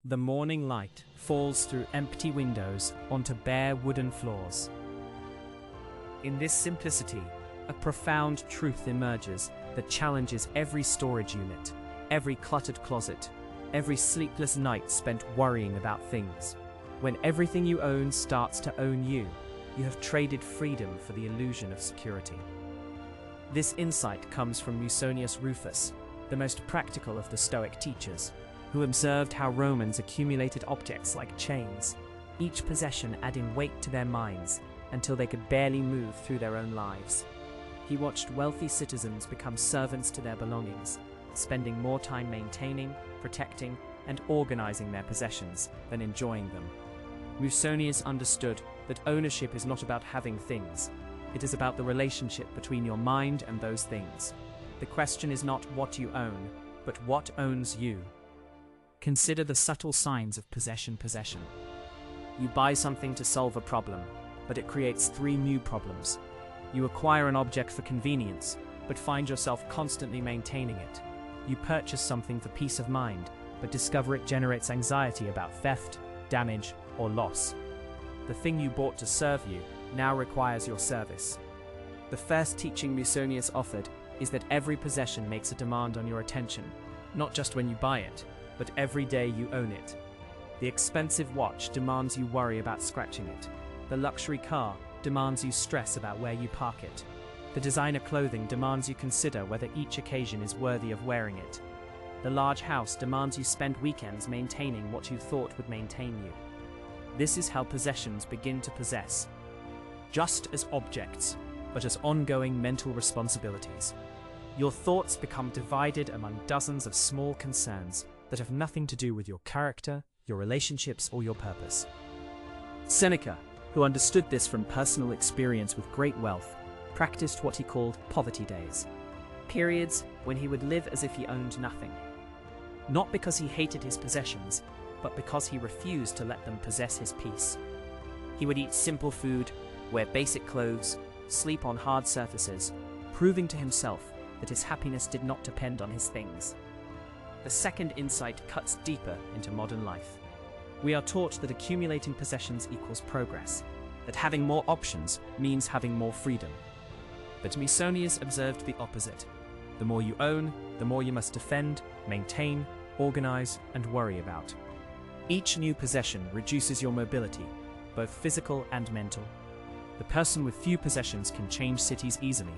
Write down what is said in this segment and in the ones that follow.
The morning light falls through empty windows onto bare wooden floors. In this simplicity, a profound truth emerges that challenges every storage unit, every cluttered closet, every sleepless night spent worrying about things. When everything you own starts to own you, you have traded freedom for the illusion of security. This insight comes from Musonius Rufus, the most practical of the Stoic teachers, who observed how Romans accumulated objects like chains, each possession adding weight to their minds until they could barely move through their own lives. He watched wealthy citizens become servants to their belongings, spending more time maintaining, protecting, and organizing their possessions than enjoying them. Musonius understood that ownership is not about having things. It is about the relationship between your mind and those things. The question is not what you own, but what owns you. Consider the subtle signs of possession. You buy something to solve a problem, but it creates 3 new problems. You acquire an object for convenience, but find yourself constantly maintaining it. You purchase something for peace of mind, but discover it generates anxiety about theft, damage, or loss. The thing you bought to serve you now requires your service. The first teaching Musonius offered is that every possession makes a demand on your attention, not just when you buy it, but every day you own it. The expensive watch demands you worry about scratching it. The luxury car demands you stress about where you park it. The designer clothing demands you consider whether each occasion is worthy of wearing it. The large house demands you spend weekends maintaining what you thought would maintain you. This is how possessions begin to possess, just as objects, but as ongoing mental responsibilities. Your thoughts become divided among dozens of small concerns that have nothing to do with your character, your relationships, or your purpose. Seneca, who understood this from personal experience with great wealth, practiced what he called poverty days, periods when he would live as if he owned nothing. Not because he hated his possessions, but because he refused to let them possess his peace. He would eat simple food, wear basic clothes, sleep on hard surfaces, proving to himself that his happiness did not depend on his things. The second insight cuts deeper into modern life. We are taught that accumulating possessions equals progress, that having more options means having more freedom. But Musonius observed the opposite. The more you own, the more you must defend, maintain, organize, and worry about. Each new possession reduces your mobility, both physical and mental. The person with few possessions can change cities easily.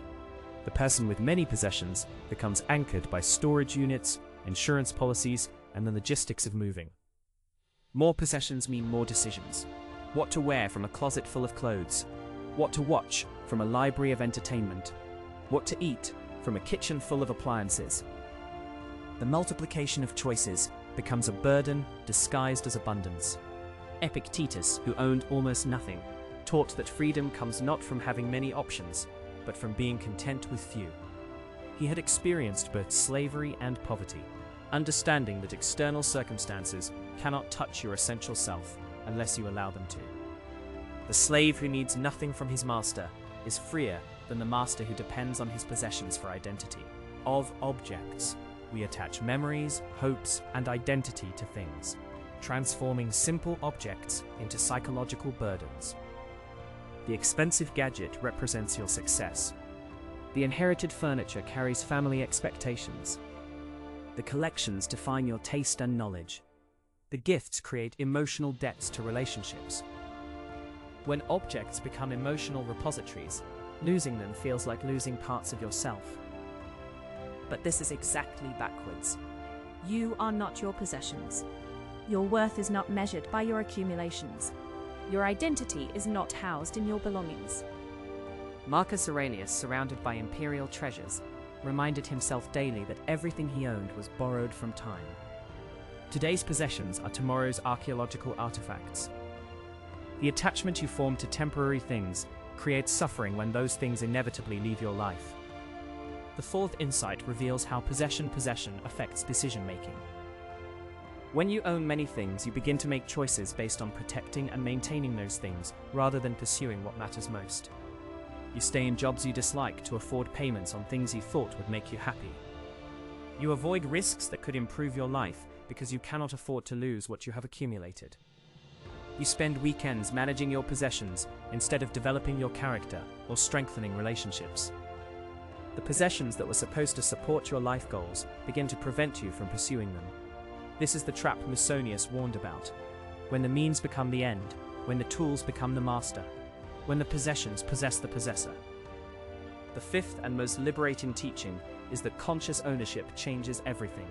The person with many possessions becomes anchored by storage units, insurance policies, and the logistics of moving. More possessions mean more decisions. What to wear from a closet full of clothes. What to watch from a library of entertainment. What to eat from a kitchen full of appliances. The multiplication of choices becomes a burden disguised as abundance. Epictetus, who owned almost nothing, taught that freedom comes not from having many options, but from being content with few. He had experienced both slavery and poverty, understanding that external circumstances cannot touch your essential self unless you allow them to. The slave who needs nothing from his master is freer than the master who depends on his possessions for identity. Of objects, we attach memories, hopes, and identity to things, transforming simple objects into psychological burdens. The expensive gadget represents your success. The inherited furniture carries family expectations. The collections define your taste and knowledge. The gifts create emotional debts to relationships. When objects become emotional repositories, losing them feels like losing parts of yourself. But this is exactly backwards. You are not your possessions. Your worth is not measured by your accumulations. Your identity is not housed in your belongings. Marcus Aurelius, surrounded by imperial treasures, reminded himself daily that everything he owned was borrowed from time. Today's possessions are tomorrow's archaeological artifacts. The attachment you form to temporary things creates suffering when those things inevitably leave your life. The fourth insight reveals how possession affects decision-making. When you own many things, you begin to make choices based on protecting and maintaining those things rather than pursuing what matters most. You stay in jobs you dislike to afford payments on things you thought would make you happy. You avoid risks that could improve your life because you cannot afford to lose what you have accumulated. You spend weekends managing your possessions instead of developing your character or strengthening relationships. The possessions that were supposed to support your life goals begin to prevent you from pursuing them. This is the trap Musonius warned about. When the means become the end, when the tools become the master, when the possessions possess the possessor. The fifth and most liberating teaching is that conscious ownership changes everything.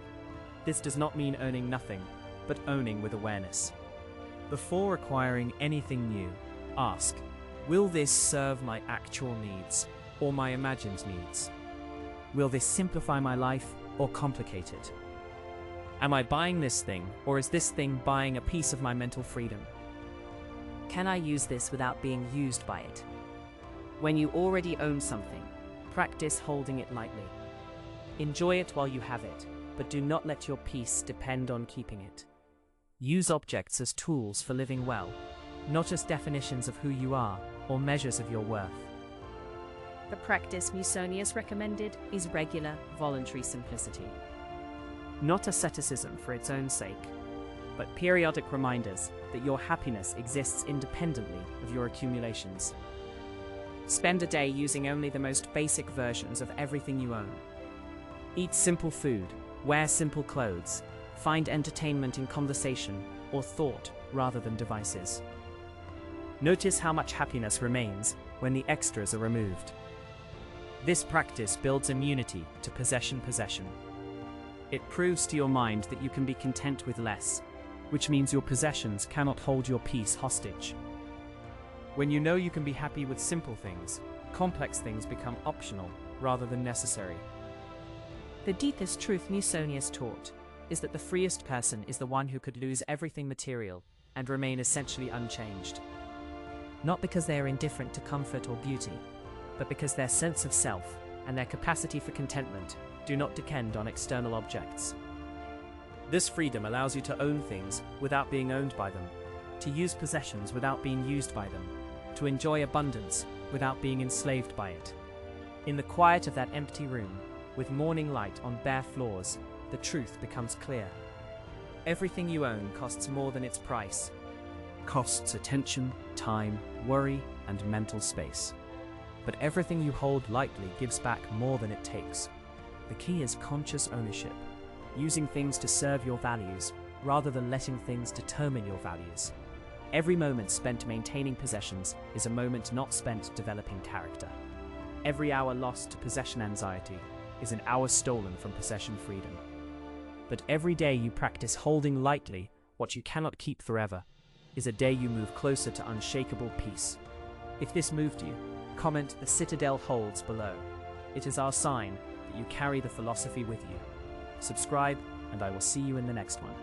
This does not mean owning nothing, but owning with awareness. Before acquiring anything new, ask, will this serve my actual needs or my imagined needs? Will this simplify my life or complicate it? Am I buying this thing, or is this thing buying a piece of my mental freedom? Can I use this without being used by it? When you already own something, practice holding it lightly. Enjoy it while you have it, but do not let your peace depend on keeping it. Use objects as tools for living well, not as definitions of who you are or measures of your worth. The practice Musonius recommended is regular, voluntary simplicity. Not asceticism for its own sake, but periodic reminders that your happiness exists independently of your accumulations. Spend a day using only the most basic versions of everything you own. Eat simple food, wear simple clothes, find entertainment in conversation or thought rather than devices. Notice how much happiness remains when the extras are removed. This practice builds immunity to possession. It proves to your mind that you can be content with less, which means your possessions cannot hold your peace hostage. When you know you can be happy with simple things, complex things become optional rather than necessary. The deepest truth Musonius taught is that the freest person is the one who could lose everything material and remain essentially unchanged. Not because they are indifferent to comfort or beauty, but because their sense of self and their capacity for contentment do not depend on external objects. This freedom allows you to own things without being owned by them, to use possessions without being used by them, to enjoy abundance without being enslaved by it. In the quiet of that empty room, with morning light on bare floors, the truth becomes clear. Everything you own costs more than its price. Costs attention, time, worry, and mental space. But everything you hold lightly gives back more than it takes. The key is conscious ownership, using things to serve your values rather than letting things determine your values. Every moment spent maintaining possessions is a moment not spent developing character. Every hour lost to possession anxiety is an hour stolen from possession freedom. But every day you practice holding lightly what you cannot keep forever is a day you move closer to unshakable peace. If this moved you, comment "The Citadel holds" below. It is our sign that you carry the philosophy with you. Subscribe, and I will see you in the next one.